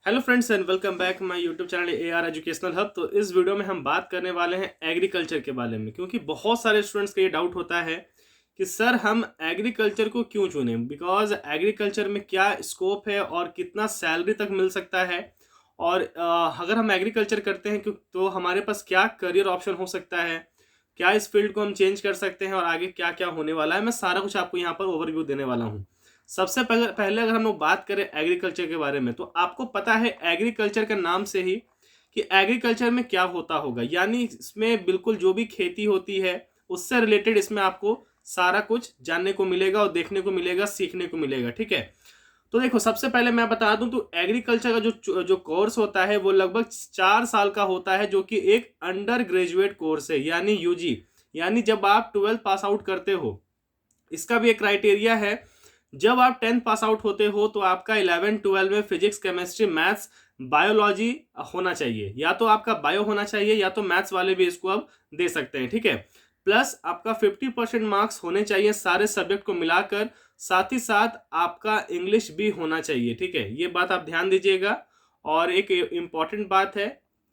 Hello friends and welcome back my YouTube channel AR educational hub. तो इस video में हम बात करने वाले हैं एग्रीकल्चर के बारे में, क्योंकि बहुत सारे स्टूडेंट्स का ये डाउट होता है कि सर हम एग्रीकल्चर को क्यों चुनें, बिकॉज एग्रीकल्चर में क्या स्कोप है और कितना सैलरी तक मिल सकता है, और अगर हम एग्रीकल्चर करते हैं तो हमारे पास क्या करियर ऑप्शन हो सकता है, क्या इस फील्ड को हम चेंज कर सकते हैं और आगे क्या क्या होने वाला है। मैं सारा कुछ आपको यहाँ पर ओवरव्यू देने वाला हूँ। सबसे पहले पहले अगर हम लोग बात करें एग्रीकल्चर के बारे में, तो आपको पता है एग्रीकल्चर के नाम से ही कि एग्रीकल्चर में क्या होता होगा, यानी इसमें बिल्कुल जो भी खेती होती है उससे रिलेटेड इसमें आपको सारा कुछ जानने को मिलेगा और देखने को मिलेगा, सीखने को मिलेगा। ठीक है, तो देखो सबसे पहले मैं बता दूं तो एग्रीकल्चर का जो जो कोर्स होता है वो लगभग 4 साल का होता है, जो कि एक अंडर ग्रेजुएट कोर्स है, यानी यूजी। यानी जब आप 12th पास आउट करते हो, इसका भी एक क्राइटेरिया है। जब आप 10th पास आउट होते हो तो आपका 11-12 में फिजिक्स, केमिस्ट्री, मैथ्स, बायोलॉजी होना चाहिए। या तो आपका बायो होना चाहिए या तो मैथ्स वाले भी इसको अब दे सकते हैं। ठीक है, प्लस आपका 50% मार्क्स होने चाहिए सारे सब्जेक्ट को मिलाकर। साथ ही साथ आपका इंग्लिश भी होना चाहिए। ठीक है, ये बात आप ध्यान दीजिएगा। और एक इम्पॉर्टेंट बात है,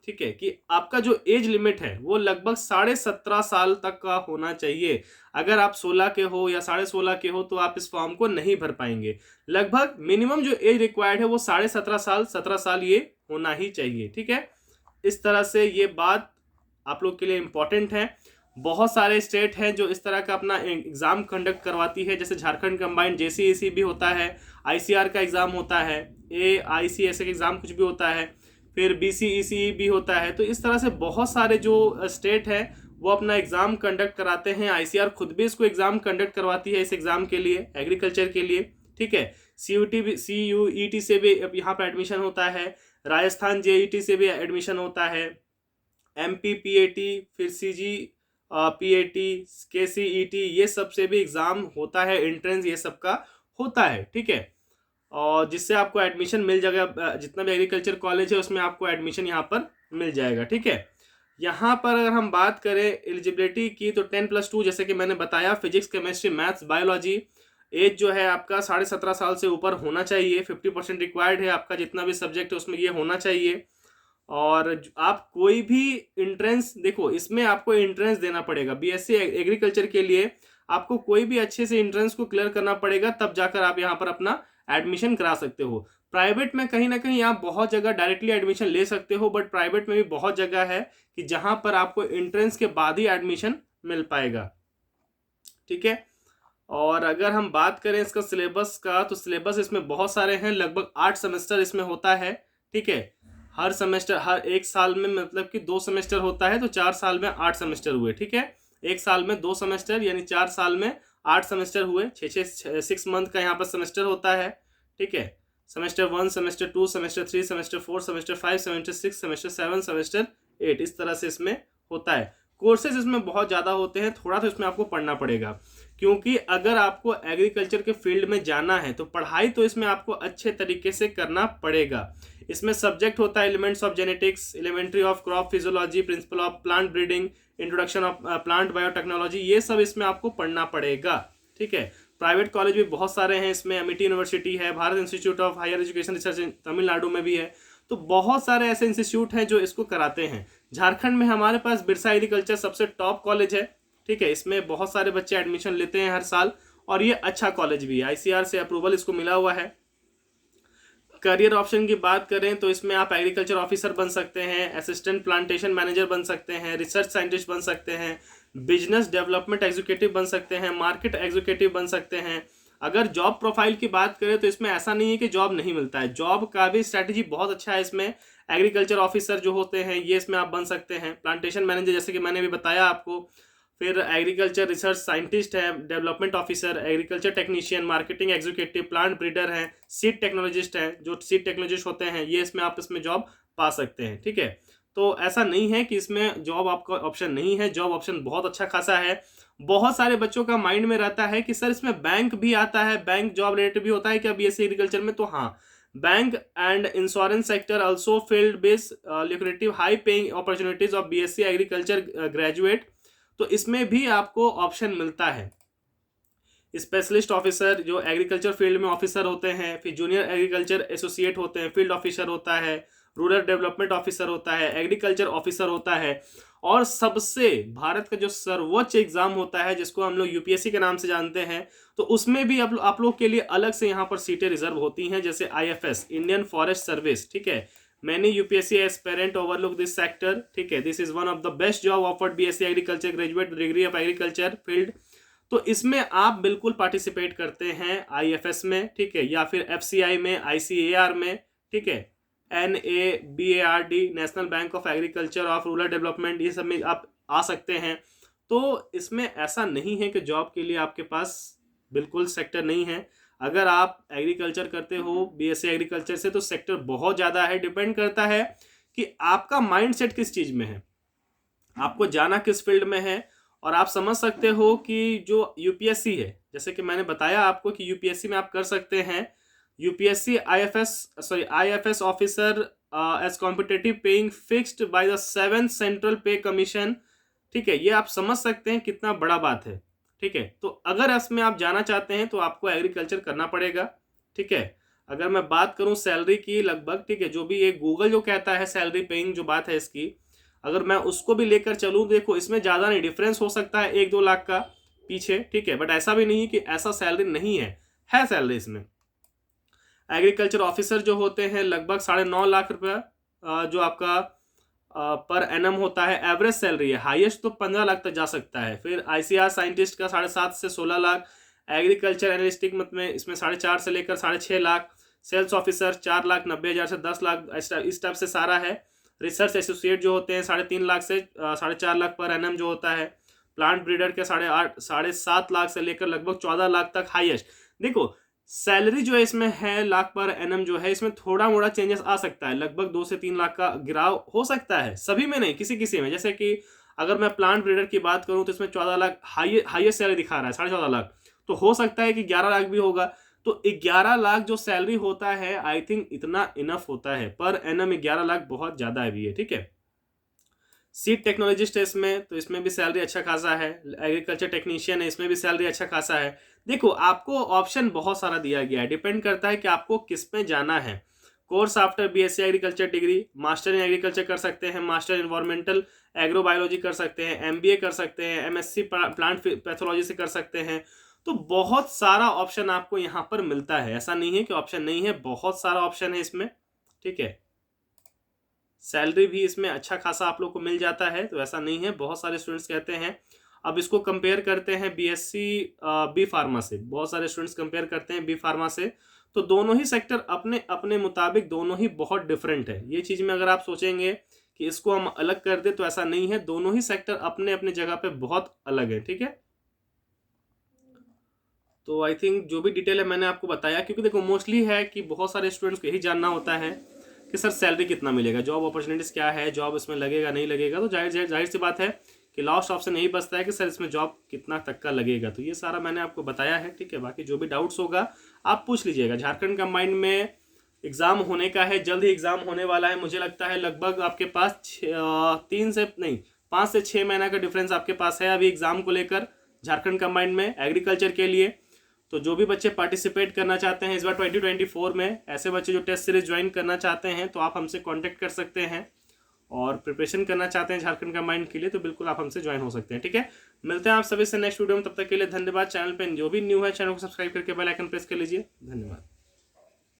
ठीक है, कि आपका जो एज लिमिट है वो लगभग 17.5 साल तक का होना चाहिए। अगर आप 16 के हो या 16.5 के हो तो आप इस फॉर्म को नहीं भर पाएंगे। लगभग मिनिमम जो एज रिक्वायर्ड है वो 17.5 साल, 17 साल ये होना ही चाहिए। ठीक है, इस तरह से ये बात आप लोग के लिए इंपॉर्टेंट है। बहुत सारे स्टेट हैं जो इस तरह का अपना एग्जाम कंडक्ट करवाती है, जैसे झारखंड कंबाइंड JCEC भी होता है, ICR का एग्जाम होता है, AICS का एग्जाम कुछ भी होता है, फिर BCEC भी होता है। तो इस तरह से बहुत सारे जो स्टेट है वो अपना एग्जाम कंडक्ट कराते हैं। ICR खुद भी इसको एग्जाम कंडक्ट करवाती है, इस एग्जाम के लिए, एग्रीकल्चर के लिए। ठीक है, CUET से भी यहाँ पर एडमिशन होता है, राजस्थान JET से भी एडमिशन होता है, MP PAT, फिर CG PAT, KCET, ये सब से भी एग्जाम होता है, एंट्रेंस ये सब का होता है। ठीक है, और जिससे आपको एडमिशन मिल जाएगा। जितना भी एग्रीकल्चर कॉलेज है उसमें आपको एडमिशन यहाँ पर मिल जाएगा। ठीक है, यहाँ पर अगर हम बात करें एलिजिबिलिटी की तो 10+2, जैसे कि मैंने बताया, physics, chemistry, maths, biology. Age जो है आपका 17.5 साल से ऊपर होना चाहिए। 50% रिक्वायर्ड है, आपका जितना भी सब्जेक्ट है उसमें ये होना चाहिए। और आप कोई भी इंट्रेंस, देखो इसमें आपको इंट्रेंस देना पड़ेगा। BSc एग्रीकल्चर के लिए आपको कोई भी अच्छे से इंट्रेंस को क्लियर करना पड़ेगा, तब जाकर आप यहाँ पर अपना एडमिशन करा सकते हो। प्राइवेट में कहीं ना कहीं आप बहुत जगह डायरेक्टली एडमिशन ले सकते हो, बट प्राइवेट में भी बहुत जगह है कि जहां पर आपको एंट्रेंस के बाद ही एडमिशन मिल पाएगा। ठीक है, और अगर हम बात करें इसका सिलेबस का, तो सिलेबस इसमें बहुत सारे हैं, लगभग 8 सेमेस्टर इसमें होता है। ठीक है, हर सेमेस्टर, हर एक साल में मतलब कि 2 सेमेस्टर होता है, तो 4 साल में 8 सेमेस्टर हुए। ठीक है, एक साल में 2 सेमेस्टर यानी 4 साल में 8 सेमेस्टर हुए। 6 मंथ का यहाँ पर सेमेस्टर होता है। ठीक है, semester 1, semester 2, semester 3, semester 4, semester 5, semester 6, semester 7, semester 8, इस तरह से इसमें होता है। कोर्सेज इसमें बहुत ज़्यादा होते हैं, थोड़ा सा इसमें आपको पढ़ना पड़ेगा, क्योंकि अगर आपको एग्रीकल्चर के फील्ड में जाना है तो पढ़ाई तो इसमें आपको अच्छे तरीके से करना पड़ेगा। इसमें सब्जेक्ट होता है elements of genetics, elementary of crop physiology, principle of plant breeding, introduction of plant biotechnology, ये सब इसमें आपको पढ़ना पड़ेगा। ठीक है, प्राइवेट कॉलेज भी बहुत सारे हैं इसमें, अमिटी यूनिवर्सिटी है, Bharath institute of higher education research Tamil Nadu में भी है। तो बहुत सारे ऐसे इंस्टीट्यूट हैं जो इसको कराते हैं। झारखंड में हमारे पास बिरसा एग्रीकल्चर सबसे टॉप कॉलेज है। ठीक है, इसमें बहुत सारे बच्चे एडमिशन लेते हैं हर साल, और ये अच्छा कॉलेज भी है, ICR से अप्रूवल इसको मिला हुआ है। करियर ऑप्शन की बात करें तो इसमें आप एग्रीकल्चर ऑफिसर बन सकते हैं, असिस्टेंट प्लांटेशन मैनेजर बन सकते हैं, रिसर्च साइंटिस्ट बन सकते हैं, बिजनेस डेवलपमेंट एग्जीक्यूटिव बन सकते हैं, मार्केट एग्जीक्यूटिव बन सकते हैं। अगर जॉब प्रोफाइल की बात करें तो इसमें ऐसा नहीं है कि जॉब नहीं मिलता है, जॉब का भी स्ट्रैटेजी बहुत अच्छा है इसमें। एग्रीकल्चर ऑफिसर जो होते हैं ये इसमें आप बन सकते हैं, प्लांटेशन मैनेजर जैसे कि मैंने भी बताया आपको, फिर एग्रीकल्चर रिसर्च साइंटिस्ट है, development officer, agriculture technician, marketing executive, plant breeder हैं, सीड टेक्नोलॉजिस्ट हैं, जो सीड टेक्नोलॉजिस्ट होते हैं ये इसमें आप इसमें जॉब पा सकते हैं। ठीक है, तो ऐसा नहीं है कि इसमें जॉब आपका ऑप्शन नहीं है, जॉब ऑप्शन बहुत अच्छा खासा है। बहुत सारे बच्चों का माइंड में रहता है कि सर इसमें बैंक भी आता है, बैंक जॉब रिलेटेड भी होता है क्या BSc एग्रीकल्चर में? तो हाँ, bank and insurance sector also field based lucrative high paying opportunities of BSc agriculture graduate, तो इसमें भी आपको ऑप्शन मिलता है। स्पेशलिस्ट ऑफिसर जो एग्रीकल्चर फील्ड में ऑफिसर होते हैं, फिर जूनियर एग्रीकल्चर एसोसिएट होते हैं, फील्ड ऑफिसर होता है, रूरल डेवलपमेंट ऑफिसर होता है, एग्रीकल्चर ऑफिसर होता है, और सबसे भारत का जो सर्वोच्च एग्जाम होता है जिसको हम लोग यूपीएससी के नाम से जानते हैं, तो उसमें भी आप लोग के लिए अलग से यहाँ पर सीटें रिजर्व होती हैं, जैसे आईएफएस, इंडियन फॉरेस्ट सर्विस, ठीक है। Many UPSC aspirant overlook this sector, ठीक है। This is one of the best job offered BSc agriculture graduate degree of agriculture field. तो इसमें आप बिल्कुल पार्टिसिपेट करते हैं आईएफएस में, ठीक है, या फिर एफसीआई में, आईसीएआर में, ठीक है, NABARD, national bank of agriculture of rural development, ये सब में आप आ सकते हैं। तो इसमें ऐसा नहीं है कि जॉब के लिए आपके पास बिल्कुल सेक्टर नहीं है। अगर आप एग्रीकल्चर करते हो बीएससी एग्रीकल्चर से, तो सेक्टर बहुत ज़्यादा है। डिपेंड करता है कि आपका माइंडसेट किस चीज़ में है, आपको जाना किस फील्ड में है। और आप समझ सकते हो कि जो यूपीएससी है, जैसे कि मैंने बताया आपको कि यूपीएससी में आप कर सकते हैं UPSC IFS officer as competitive paying fixed by the 7th central pay commission, ठीक है। ये आप समझ सकते हैं कितना बड़ा बात है, ठीक है। तो अगर इसमें आप जाना चाहते हैं तो आपको एग्रीकल्चर करना पड़ेगा, ठीक है। अगर मैं बात करूं सैलरी की लगभग, ठीक है, जो भी ये गूगल जो कहता है सैलरी पेइंग जो बात है इसकी, अगर मैं उसको भी लेकर चलूं, देखो इसमें ज़्यादा नहीं, डिफरेंस हो सकता है 1-2 लाख का पीछे, ठीक है, बट ऐसा भी नहीं कि ऐसा सैलरी नहीं है सैलरी इसमें। एग्रीकल्चर ऑफिसर जो होते हैं लगभग 9.5 लाख रुपया जो आपका पर एनम होता है, एवरेज सैलरी है। हाईएस्ट तो 15 लाख तक जा सकता है। फिर आईसीआर साइंटिस्ट का 7.5 से 16 लाख, एग्रीकल्चर एनालिस्टिक मत में इसमें 4.5 से लेकर 6.5 लाख, सेल्स ऑफिसर 4,90,000 से 10 लाख, इस टाइप से सारा है। रिसर्च एसोसिएट जो होते हैं 3.5 लाख से 4.5 लाख पर एनम जो होता है। प्लांट ब्रीडर के 7.5 लाख से लेकर लगभग 14 लाख तक हाईएस्ट। देखो सैलरी जो है इसमें है लाख पर एनम जो है, इसमें थोड़ा मोड़ा चेंजेस आ सकता है, लगभग 2 से 3 लाख का गिराव हो सकता है, सभी में नहीं, किसी में। जैसे कि अगर मैं प्लांट ब्रीडर की बात करूं तो इसमें 14 लाख हाईएस्ट सैलरी दिखा रहा है, 14.5 लाख, तो हो सकता है कि 11 लाख भी होगा। तो 11 लाख जो सैलरी होता है, आई थिंक इतना इनफ होता है पर एनम। 11 लाख बहुत ज्यादा है भी है, ठीक है। सीड टेक्नोलॉजिस्ट है इसमें, तो इसमें भी सैलरी अच्छा खासा है। एग्रीकल्चर टेक्नीशियन है, इसमें भी सैलरी अच्छा खासा है। देखो आपको ऑप्शन बहुत सारा दिया गया है, डिपेंड करता है कि आपको किस में जाना है। Course after BSc agriculture degree, master in agriculture कर सकते हैं, मास्टर इन्वायरमेंटल एग्रोबायोलॉजी कर सकते हैं, एमबीए कर सकते हैं, एमएससी प्लांट पैथोलॉजी से कर सकते हैं। तो बहुत सारा ऑप्शन आपको यहाँ पर मिलता है, ऐसा नहीं है कि ऑप्शन नहीं है, बहुत सारा ऑप्शन है इसमें, ठीक है। सैलरी भी इसमें अच्छा खासा आप लोग को मिल जाता है, तो ऐसा नहीं है। बहुत सारे स्टूडेंट्स कहते हैं, अब इसको कंपेयर करते हैं बीएससी बी फार्मा से, बहुत सारे स्टूडेंट्स कंपेयर करते हैं बी फार्मा से, तो दोनों ही सेक्टर अपने अपने मुताबिक दोनों ही बहुत डिफरेंट है। ये चीज़ में अगर आप सोचेंगे कि इसको हम अलग कर दे, तो ऐसा नहीं है, दोनों ही सेक्टर अपने अपने जगह पे बहुत अलग है, ठीक है। तो आई थिंक जो भी डिटेल है मैंने आपको बताया, क्योंकि देखो मोस्टली है कि बहुत सारे स्टूडेंट्स को यही जानना होता है कि सर सैलरी कितना मिलेगा, जॉब अपॉर्चुनिटीज़ क्या है, जॉब इसमें लगेगा नहीं लगेगा। तो जाहिर सी बात है कि लास्ट ऑप्शन यही बचता है कि सर इसमें जॉब कितना तक का लगेगा। तो ये सारा मैंने आपको बताया है, ठीक है। बाकी जो भी डाउट्स होगा आप पूछ लीजिएगा। झारखंड कंबाइंड में एग्ज़ाम होने का है, जल्द ही एग्ज़ाम होने वाला है। मुझे लगता है लगभग आपके पास 5 से 6 महीना का डिफरेंस आपके पास है अभी एग्ज़ाम को लेकर, झारखंड कंबाइंड में एग्रीकल्चर के लिए। तो जो भी बच्चे पार्टिसिपेट करना चाहते हैं इस बार 2024 में, ऐसे बच्चे जो टेस्ट सीरीज ज्वाइन करना चाहते हैं, तो आप हमसे कांटेक्ट कर सकते हैं। और प्रिपरेशन करना चाहते हैं झारखंड कंबाइंड के लिए, तो बिल्कुल आप हमसे ज्वाइन हो सकते हैं, ठीक है। मिलते हैं आप सभी से नेक्स्ट वीडियो में, तब तक के लिए धन्यवाद। चैनल पे जो भी न्यू है चैनल को सब्सक्राइब करके बेल आइकन प्रेस कर लीजिए। धन्यवाद।